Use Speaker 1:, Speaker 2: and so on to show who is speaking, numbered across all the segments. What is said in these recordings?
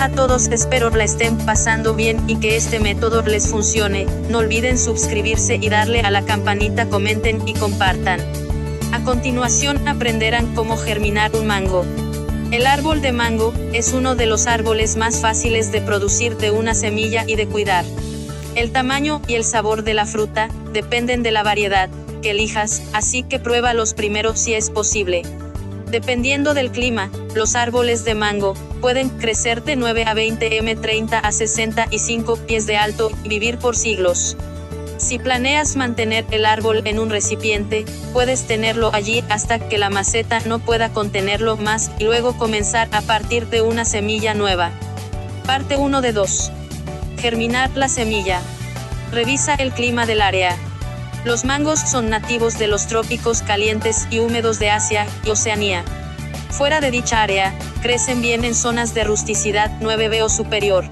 Speaker 1: Hola a todos, espero la estén pasando bien y que este método les funcione. No olviden suscribirse y darle a la campanita, comenten y compartan. A continuación aprenderán cómo germinar un mango. El árbol de mango es uno de los árboles más fáciles de producir de una semilla y de cuidar. El tamaño y el sabor de la fruta dependen de la variedad que elijas, así que pruébalos primero si es posible. Dependiendo del clima, los árboles de mango pueden crecer de 9 a 20 m, 30 a 65 pies de alto y vivir por siglos. Si planeas mantener el árbol en un recipiente, puedes tenerlo allí hasta que la maceta no pueda contenerlo más y luego comenzar a partir de una semilla nueva. Parte 1 de 2. Germinar la semilla. Revisa el clima del área. Los mangos son nativos de los trópicos calientes y húmedos de Asia y Oceanía. Fuera de dicha área, crecen bien en zonas de rusticidad 9B o superior.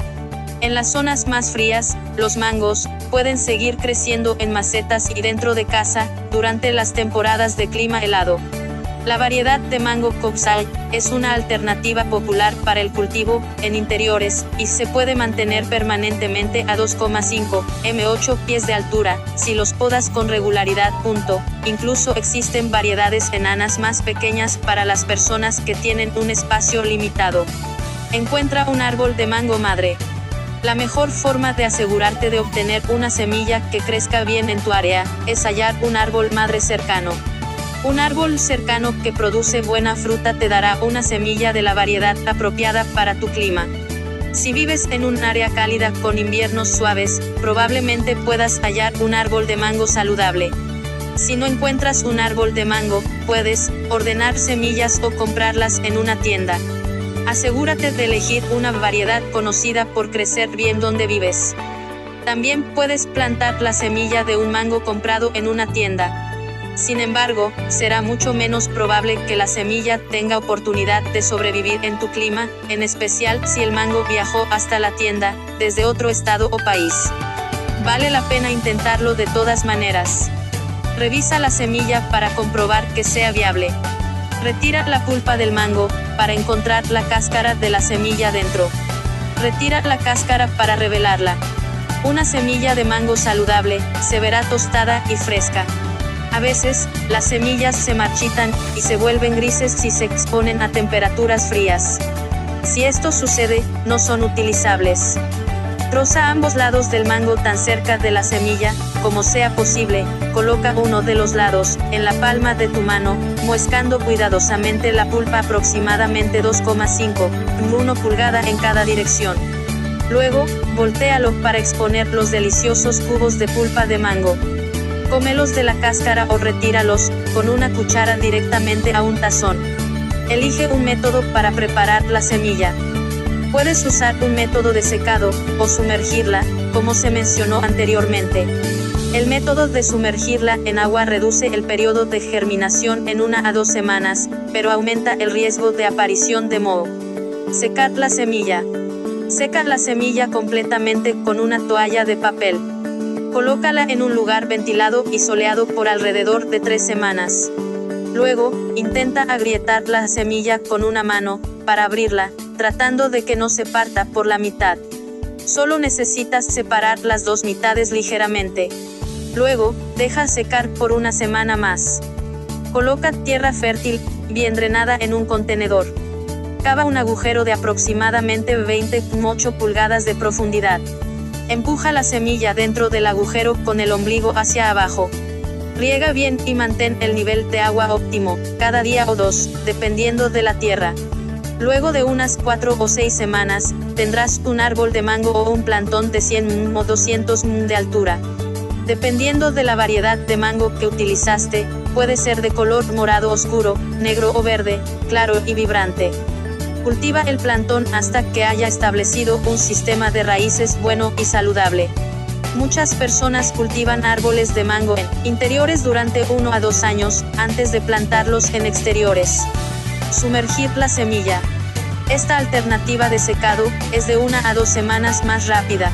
Speaker 1: En las zonas más frías, los mangos pueden seguir creciendo en macetas y dentro de casa durante las temporadas de clima helado. La variedad de mango Coxal es una alternativa popular para el cultivo en interiores y se puede mantener permanentemente a 2,5 m, 8 pies de altura si los podas con regularidad. Incluso existen variedades enanas más pequeñas para las personas que tienen un espacio limitado. Encuentra un árbol de mango madre. La mejor forma de asegurarte de obtener una semilla que crezca bien en tu área es hallar un árbol madre cercano. Un árbol cercano que produce buena fruta te dará una semilla de la variedad apropiada para tu clima. Si vives en un área cálida con inviernos suaves, probablemente puedas hallar un árbol de mango saludable. Si no encuentras un árbol de mango, puedes ordenar semillas o comprarlas en una tienda. Asegúrate de elegir una variedad conocida por crecer bien donde vives. También puedes plantar la semilla de un mango comprado en una tienda. Sin embargo, será mucho menos probable que la semilla tenga oportunidad de sobrevivir en tu clima, en especial si el mango viajó hasta la tienda desde otro estado o país. Vale la pena intentarlo de todas maneras. Revisa la semilla para comprobar que sea viable. Retira la pulpa del mango para encontrar la cáscara de la semilla dentro. Retira la cáscara para revelarla. Una semilla de mango saludable se verá tostada y fresca. A veces, las semillas se marchitan y se vuelven grises si se exponen a temperaturas frías. Si esto sucede, no son utilizables. Troza ambos lados del mango tan cerca de la semilla como sea posible. Coloca uno de los lados en la palma de tu mano, muescando cuidadosamente la pulpa aproximadamente 2,5 a 1 pulgada en cada dirección. Luego, voltéalo para exponer los deliciosos cubos de pulpa de mango. Cómelos de la cáscara o retíralos con una cuchara directamente a un tazón. Elige un método para preparar la semilla. Puedes usar un método de secado o sumergirla, como se mencionó anteriormente. El método de sumergirla en agua reduce el periodo de germinación en 1 a 2 semanas, pero aumenta el riesgo de aparición de moho. Secar la semilla. Seca la semilla completamente con una toalla de papel. Colócala en un lugar ventilado y soleado por alrededor de 3 semanas. Luego, intenta agrietar la semilla con una mano para abrirla, tratando de que no se parta por la mitad. Solo necesitas separar las dos mitades ligeramente. Luego, deja secar por 1 semana más. Coloca tierra fértil, bien drenada en un contenedor. Cava un agujero de aproximadamente 20,8 pulgadas de profundidad. Empuja la semilla dentro del agujero con el ombligo hacia abajo. Riega bien y mantén el nivel de agua óptimo, cada día o 2, dependiendo de la tierra. Luego de unas 4 o 6 semanas, tendrás un árbol de mango o un plantón de 100 o 200 de altura. Dependiendo de la variedad de mango que utilizaste, puede ser de color morado oscuro, negro o verde, claro y vibrante. Cultiva el plantón hasta que haya establecido un sistema de raíces bueno y saludable. Muchas personas cultivan árboles de mango en interiores durante 1 a 2 años, antes de plantarlos en exteriores. Sumergir la semilla. Esta alternativa de secado es de 1 a 2 semanas más rápida.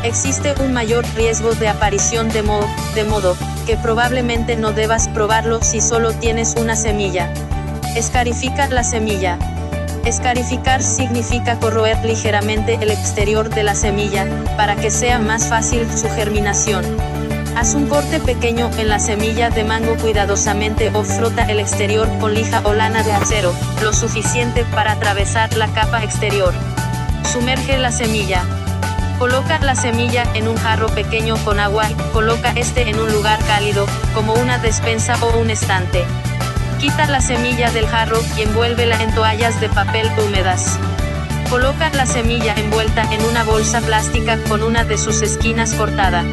Speaker 1: Existe un mayor riesgo de aparición de moho, de modo que probablemente no debas probarlo si solo tienes una semilla. Escarifica la semilla. Escarificar significa corroer ligeramente el exterior de la semilla, para que sea más fácil su germinación. Haz un corte pequeño en la semilla de mango cuidadosamente o frota el exterior con lija o lana de acero, lo suficiente para atravesar la capa exterior. Sumerge la semilla. Coloca la semilla en un jarro pequeño con agua y coloca este en un lugar cálido, como una despensa o un estante. Quita la semilla del jarro y envuélvela en toallas de papel húmedas. Coloca la semilla envuelta en una bolsa plástica con una de sus esquinas cortada.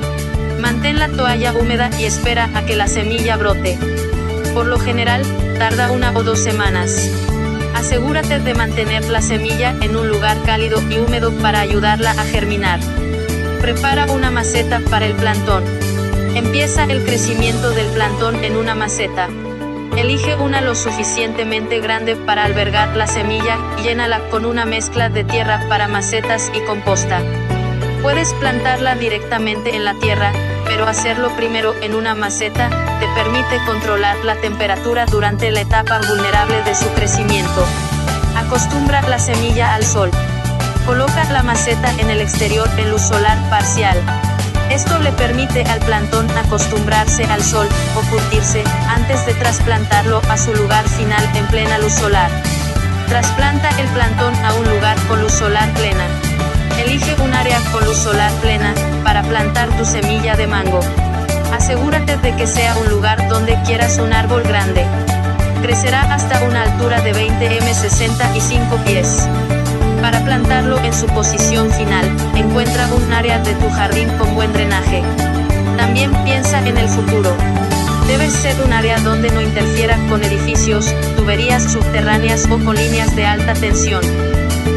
Speaker 1: Mantén la toalla húmeda y espera a que la semilla brote. Por lo general, tarda 1 o 2 semanas. Asegúrate de mantener la semilla en un lugar cálido y húmedo para ayudarla a germinar. Prepara una maceta para el plantón. Empieza el crecimiento del plantón en una maceta. Elige una lo suficientemente grande para albergar la semilla y llénala con una mezcla de tierra para macetas y composta. Puedes plantarla directamente en la tierra, pero hacerlo primero en una maceta te permite controlar la temperatura durante la etapa vulnerable de su crecimiento. Acostumbra la semilla al sol. Coloca la maceta en el exterior en luz solar parcial. Esto le permite al plantón acostumbrarse al sol, o curtirse, antes de trasplantarlo a su lugar final en plena luz solar. Trasplanta el plantón a un lugar con luz solar plena. Elige un área con luz solar plena, para plantar tu semilla de mango. Asegúrate de que sea un lugar donde quieras un árbol grande. Crecerá hasta una altura de 20 m 65 pies. Para plantarlo en su posición final, encuentra un área de tu jardín con buen drenaje. También piensa en el futuro. Debe ser un área donde no interfiera con edificios, tuberías subterráneas o con líneas de alta tensión.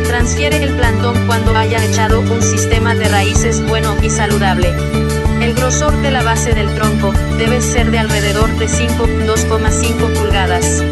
Speaker 1: Transfiere el plantón cuando haya echado un sistema de raíces bueno y saludable. El grosor de la base del tronco debe ser de alrededor de 2,5 pulgadas.